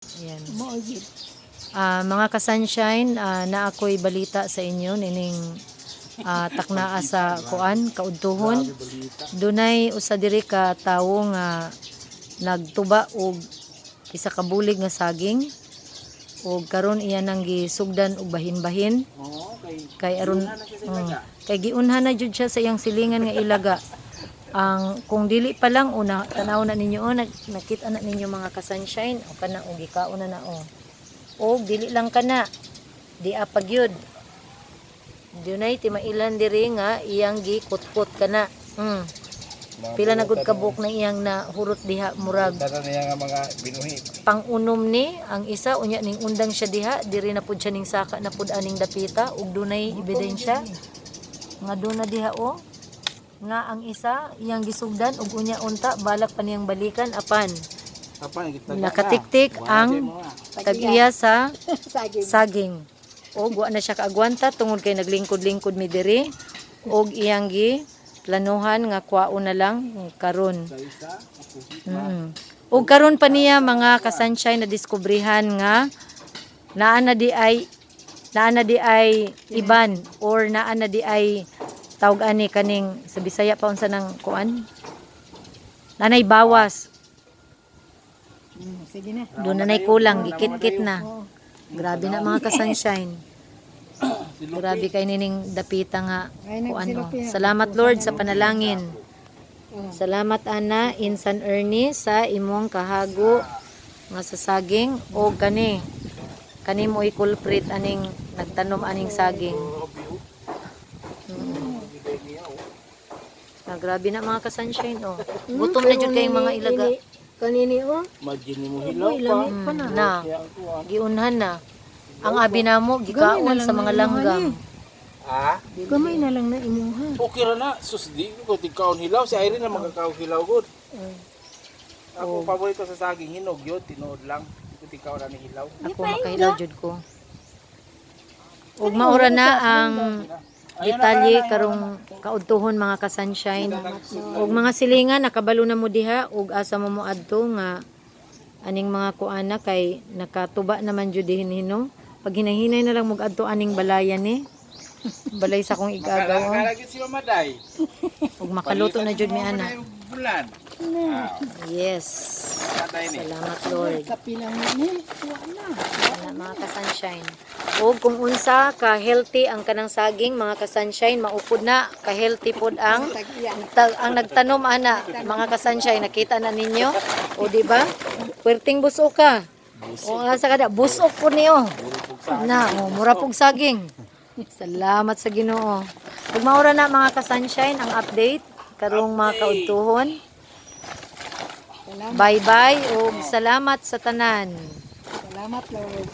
Ayan. Mao gyud. Mga ka-sunshine, na ako'y balita sa inyo nining taknaa sa kuan kaudtuhon. Dunay usa diri ka tawo nga nagtuba og isa ka bulig nga saging ug karon iya nang gisugdan og bahin-bahin kay aron kay giunhan na jud siya sa iyang silingan nga ilaga. Kung dili pa lang una tanaw na ninyo nakita na ninyo mga ka-sunshine o kana og gikaon na og dili lang kana di apagyud dunay timailan diri nga iyang gikutkot kana pila na gud kabuk na iyang nahurot diha murag mga binuhi pangunom ni ang isa unya ning undang siya diha diri na pud siya ning saka na pud aning dapita ug dunay ebidensya nga duna diha nga ang isa iyang gisugdan ug unya unta balak pa niyang balikan apan nakatiktik ang tag-iya sa saging og wa na siya kaagwanta tungod kay naglingkod-lingkod mi diri og iyang gi planuhan nga kwaon na lang karon. Og karon pa niya mga ka-sunshine na diskubrihan nga naa na di ay iban or naa na di ay tawag ani kaning sa Bisaya pa unsa nang kuan nanay bawas. Sige na. Doon na nay kulang, gikit-kit na. Grabe na mga ka-sunshine. Grabe kay nining dapita nga kuan. Salamat Lord sa panalangin. Salamat ana Insan Ernie sa imong kahago nga sa saging o kani mo'y culprit aning nagtanom aning saging. Grabe na mga ka-sunshine gutom na jud kayong mga ilaga. Kanini Imagine mo hilaw pa. Na giunhan na ang abi namo gikaon sa mga langgam. Gamay na lang na imuha. Okay ra na. Sus di ko tigkaon hilaw. Si Irene na magkakaon hilaw gud. Ako paborito sa saging hinog yun. Tinuod lang. Di ko tigkaon ani hilaw. Ako makahilaw jud ko. Ug maura na ang detalye karong kaudtuhon mga ka-sunshine. Ug mga silingan nakabalo na mo diha ug asa mo moadto nga aning mga kuana kay nakatuba naman jud hino. Pag hinahinay na lang mo adto aning balayan ni. Balay sa kong igagaw. Kalagit si Mamaday. Ug makaluto na jud mi ana. Bulan. Yes. Salamat Lord. Kapilang ni. Wala. Mga ka-sunshine. O kung unsa ka healthy ang kanang saging mga ka-sunshine maupod na ka healthy pod ang nagtanom ana mga ka-sunshine nakita na ninyo o di ba puwerteng busok ka o asa kada busok pod niyo na mura pog saging. Salamat sa Ginoo. Ug maura na mga ka-sunshine ang update karong mga kaudtuhon. Bye bye ug salamat sa tanan. Salamat Lord.